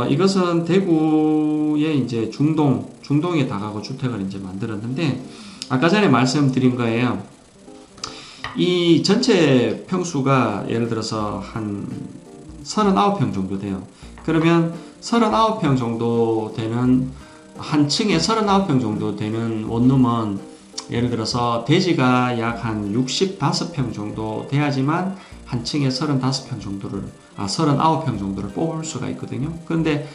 이것은 대구의 이제 중동의 다가구 주택을 이제 만들었는데, 아까 전에 말씀드린 거예요. 이 전체 평수가 예를 들어서 한 39평 정도 돼요. 그러면 39평 정도 되는, 한 층에 39평 정도 되는 원룸은 예를 들어서 대지가 약 한 65평 정도 돼야지만 한 층에 35평 정도를, 39평 정도를 뽑을 수가 있거든요. 그런데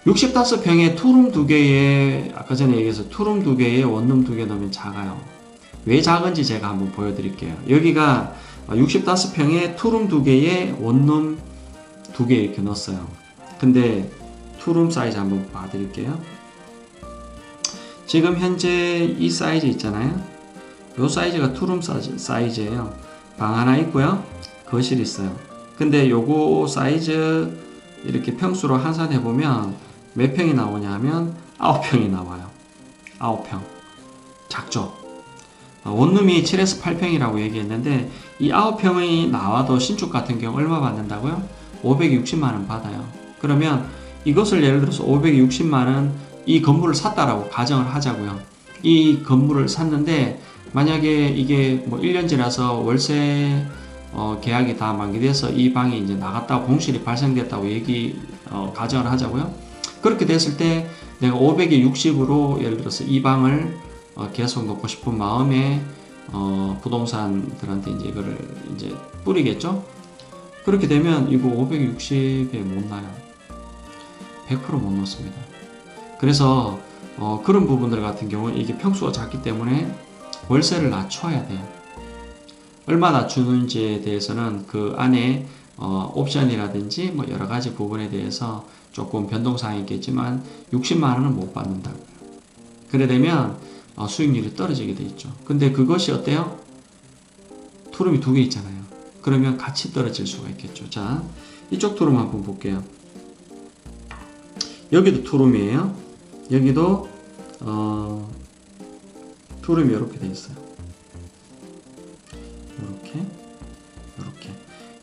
65평에 투룸 2개에, 아까 전에 얘기해서 투룸 2개에 원룸 2개 넣으면 작아요. 왜 작은지 제가 한번 보여드릴게요. 여기가 65평에 투룸 2개에 원룸 2개 이렇게 넣었어요. 근데 투룸 사이즈 한번 봐드릴게요. 지금 현재 이 사이즈 있잖아요. 이 사이즈가 투룸 사이즈예요. 방 하나 있고요. 거실 있어요. 근데 요거 사이즈 이렇게 평수로 환산해보면 몇 평이 나오냐 하면 9평이 나와요. 9평. 작죠? 원룸이 7에서 8평이라고 얘기했는데 이 9평이 나와도 신축 같은 경우 얼마 받는다고요? 560만원 받아요. 그러면 이것을 예를 들어서 560만원 이 건물을 샀다라고 가정을 하자고요. 이 건물을 샀는데 만약에 이게 뭐 1년 지나서 월세 계약이 다 만기돼서 이 방이 이제 나갔다고 공실이 발생됐다고 가정을 하자고요. 그렇게 됐을 때 내가 500에 60으로 예를 들어서 이 방을 계속 놓고 싶은 마음에 부동산들한테 이제 이거를 이제 뿌리겠죠. 그렇게 되면 이거 560에 못 나요. 100% 못 놓습니다. 그래서 그런 부분들 같은 경우 이게 평수가 작기 때문에 월세를 낮춰야 돼요. 얼마 낮추는지에 대해서는 그 안에 옵션이라든지 뭐 여러 가지 부분에 대해서 조금 변동사항이 있겠지만 60만원은 못 받는다고요. 그래 되면 수익률이 떨어지게 돼 있죠. 근데 그것이 어때요? 투룸이 2개 있잖아요. 그러면 같이 떨어질 수가 있겠죠. 자, 이쪽 투룸 한번 볼게요. 여기도 투룸이에요. 여기도 투룸이 이렇게 돼 있어요. 이렇게.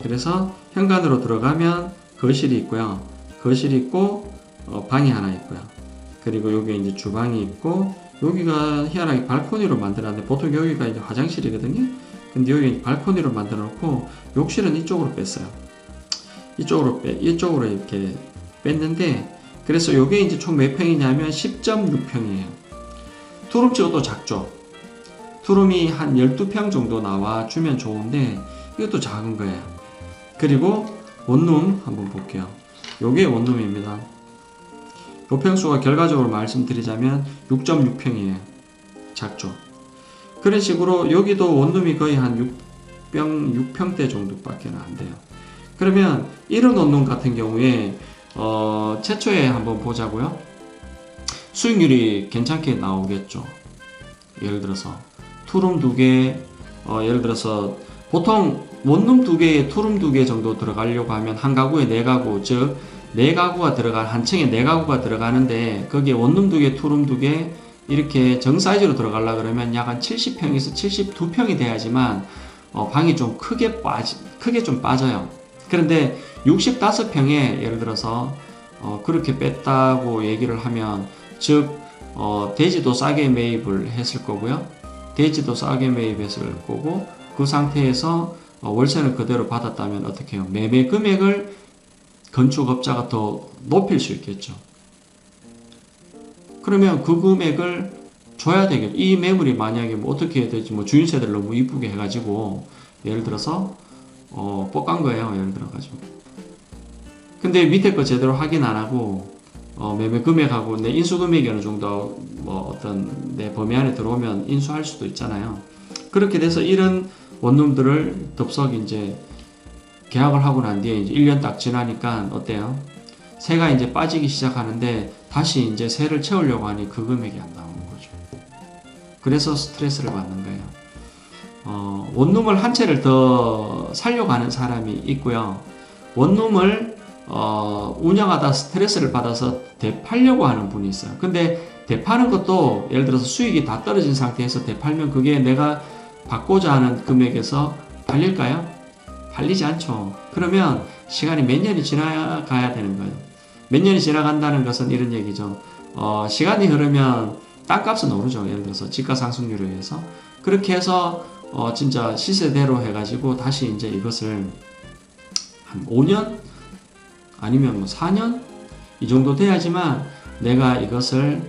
그래서 현관으로 들어가면 거실이 있고요. 거실이 있고 방이 하나 있고요. 그리고 여기 이제 주방이 있고 여기가 희한하게 발코니로 만들었는데 보통 여기가 이제 화장실이거든요. 근데 여기 발코니로 만들어 놓고 욕실은 이쪽으로 뺐어요. 이쪽으로 이렇게 뺐는데 그래서 이게 이제 총 몇 평이냐면 10.6평이에요. 투룸 치고도 작죠. 투룸이 한 12평 정도 나와 주면 좋은데 이것도 작은 거예요. 그리고 원룸 한번 볼게요. 요게 원룸입니다. 요 평수가 결과적으로 말씀드리자면 6.6평이에요. 작죠. 그런 식으로 여기도 원룸이 거의 한 6평대 정도밖에 안 돼요. 그러면 이런 원룸 같은 경우에 최초에 한번 보자고요. 수익률이 괜찮게 나오겠죠. 예를 들어서 투룸 2개, 예를 들어서 보통 원룸 2개에 투룸 2개 정도 들어가려고 하면 한 가구에 4가구, 즉 4가구가 한 층에 4가구가 들어가는데 거기에 원룸 2개, 투룸 2개 이렇게 정 사이즈로 들어가려고 그러면 약 한 70평에서 72평이 돼야지만 방이 좀 크게 좀 빠져요. 그런데 65평에 예를 들어서 그렇게 뺐다고 얘기를 하면 즉 대지도 싸게 매입을 했을 거고요. 대지도 싸게 매입했을 거고 그 상태에서 월세는 그대로 받았다면 어떻게 해요? 매매 금액을 건축업자가 더 높일 수 있겠죠. 그러면 그 금액을 줘야 되겠죠. 이 매물이 만약에 뭐 어떻게 해야 되지? 뭐 주인세대를 너무 이쁘게 해가지고 예를 들어서 뻑간 거예요. 예를 들어가지고. 근데 밑에 거 제대로 확인 안 하고 매매 금액하고 내 인수 금액이 어느 정도 뭐 어떤 내 범위 안에 들어오면 인수할 수도 있잖아요. 그렇게 돼서 이런 원룸들을 덥석 이제 계약을 하고 난 뒤에 이제 1년 딱 지나니까 어때요? 세가 이제 빠지기 시작하는데 다시 이제 세를 채우려고 하니 그 금액이 안 나오는 거죠. 그래서 스트레스를 받는 거예요. 원룸을 한 채를 더 살려고 하는 사람이 있고요. 원룸을 운영하다 스트레스를 받아서 되팔려고 하는 분이 있어요. 근데 되파는 것도 예를 들어서 수익이 다 떨어진 상태에서 되팔면 그게 내가 받고자 하는 금액에서 팔릴까요? 팔리지 않죠. 그러면 시간이 몇 년이 지나가야 되는 거예요. 몇 년이 지나간다는 것은 이런 얘기죠. 시간이 흐르면 땅값은 오르죠. 예를 들어서 집가 상승률에 의해서. 그렇게 해서 진짜 시세대로 해가지고 다시 이제 이것을 한 5년 아니면 뭐 4년 이 정도 돼야지만 내가 이것을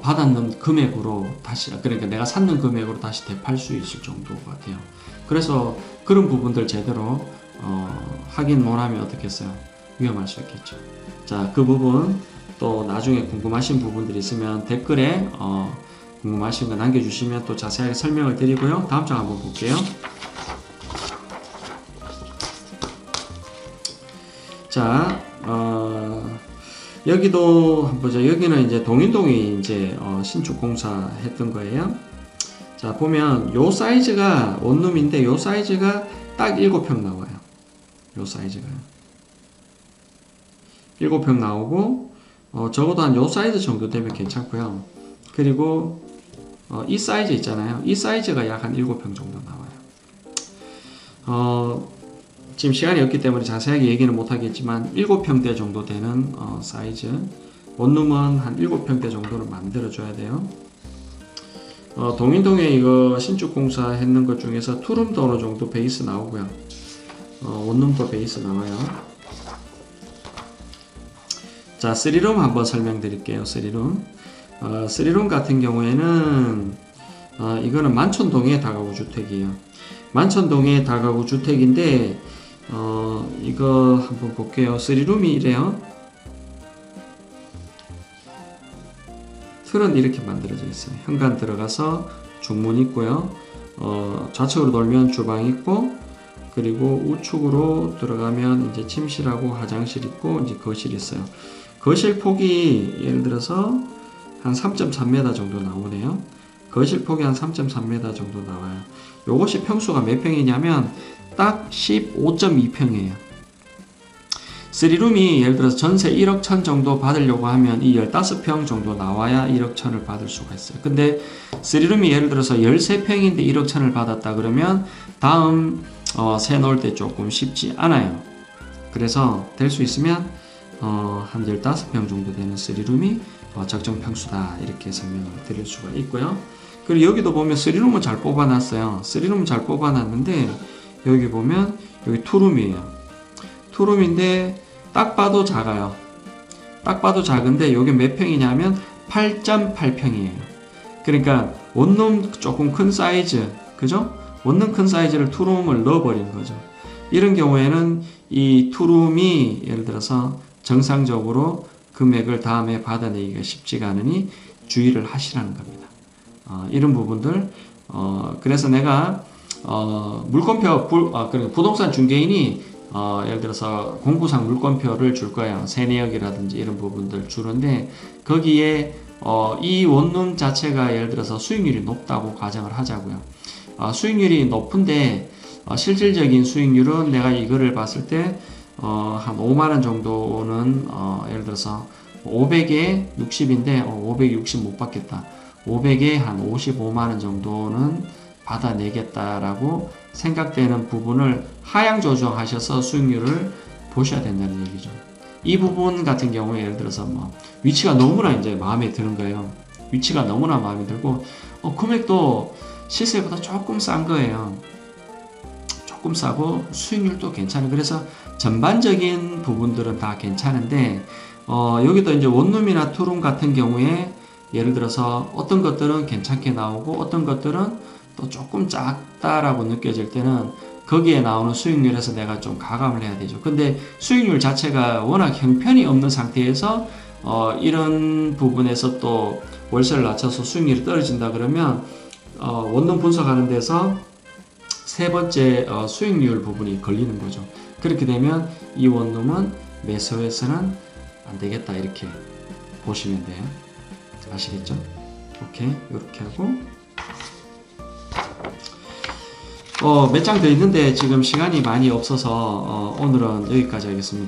받았는 금액으로 다시, 그러니까 내가 샀는 금액으로 다시 되팔 수 있을 정도 같아요. 그래서 그런 부분들 제대로 확인 못하면 어떻겠어요? 위험할 수 있겠죠. 자, 그 부분 또 나중에 궁금하신 부분들이 있으면 댓글에 궁금하신 거 남겨주시면 또 자세하게 설명을 드리고요. 다음 장 한번 볼게요. 자, 여기도 한번 보죠. 여기는 이제 동인동이 이제 신축 공사 했던 거예요. 자, 보면 요 사이즈가 원룸인데 요 사이즈가 딱 7평 나와요. 요 사이즈가 7평 나오고 적어도 한 요 사이즈 정도 되면 괜찮고요. 그리고 이 사이즈 있잖아요. 이 사이즈가 약 한 7평 정도 나와요. 지금 시간이 없기 때문에 자세하게 얘기는 못하겠지만 7평대 정도 되는 사이즈, 원룸은 한 7평대 정도를 만들어 줘야 돼요. 동인동에 이거 신축 공사 했는 것 중에서 투룸도 어느 정도 베이스 나오고요. 원룸도 베이스 나와요. 자, 3룸 한번 설명드릴게요. 3룸. 3룸 같은 경우에는 이거는 만촌동의 다가구 주택이에요. 만촌동의 다가구 주택인데 이거 한번 볼게요. 3룸이 이래요. 틀은 이렇게 만들어져 있어요. 현관 들어가서 중문 있고요. 좌측으로 돌면 주방 있고, 그리고 우측으로 들어가면 이제 침실하고 화장실 있고 이제 거실 있어요. 거실 폭이 예를 들어서 한 3.3m 정도 나오네요. 거실 폭이 한 3.3m 정도 나와요. 요것이 평수가 몇 평이냐면 딱 15.2평이에요. 3룸이 예를 들어서 전세 1억 1천 정도 받으려고 하면 이 15평 정도 나와야 1억 1천을 받을 수가 있어요. 근데 3룸이 예를 들어서 13평인데 1억 1천을 받았다 그러면 다음 새 놓을 때 조금 쉽지 않아요. 그래서 될 수 있으면 한 15평 정도 되는 3룸이 적정 평수다, 이렇게 설명을 드릴 수가 있고요. 그리고 여기도 보면 3룸은 잘 뽑아놨어요. 3룸은 잘 뽑아놨는데 여기 보면 여기 투룸이에요. 투룸인데 딱 봐도 작아요. 딱 봐도 작은데 이게 몇 평이냐면 8.8평이에요. 그러니까 원룸 조금 큰 사이즈, 그죠? 원룸 큰 사이즈를 투룸을 넣어버린 거죠. 이런 경우에는 이 투룸이 예를 들어서 정상적으로 금액을 다음에 받아내기가 쉽지가 않으니 주의를 하시라는 겁니다. 이런 부분들, 그래서 내가 물권표, 그러니까 부동산 중개인이 예를 들어서 공구상 물권표를 줄 거예요. 세내역이라든지 이런 부분들 주는데 거기에 이 원룸 자체가 예를 들어서 수익률이 높다고 가정을 하자고요. 수익률이 높은데 실질적인 수익률은 내가 이거를 봤을 때 한 5만원 정도는 예를 들어서 500에 60인데 560 못 받겠다. 500에 한 55만원 정도는 받아내겠다라고 생각되는 부분을 하향 조정하셔서 수익률을 보셔야 된다는 얘기죠. 이 부분 같은 경우에 예를 들어서 뭐 위치가 너무나 이제 마음에 드는 거예요. 위치가 너무나 마음에 들고 금액도 시세보다 조금 싼 거예요. 조금 싸고 수익률도 괜찮은. 그래서 전반적인 부분들은 다 괜찮은데 여기도 이제 원룸이나 투룸 같은 경우에 예를 들어서 어떤 것들은 괜찮게 나오고 어떤 것들은 또 조금 작다라고 느껴질 때는 거기에 나오는 수익률에서 내가 좀 가감을 해야 되죠. 근데 수익률 자체가 워낙 형편이 없는 상태에서 이런 부분에서 또 월세를 낮춰서 수익률이 떨어진다 그러면 원룸 분석하는 데서 세 번째 수익률 부분이 걸리는 거죠. 그렇게 되면 이 원룸은 매수해서는 안 되겠다, 이렇게 보시면 돼요. 아시겠죠? 오케이, 이렇게 하고 몇 장 더 있는데 지금 시간이 많이 없어서 오늘은 여기까지 하겠습니다.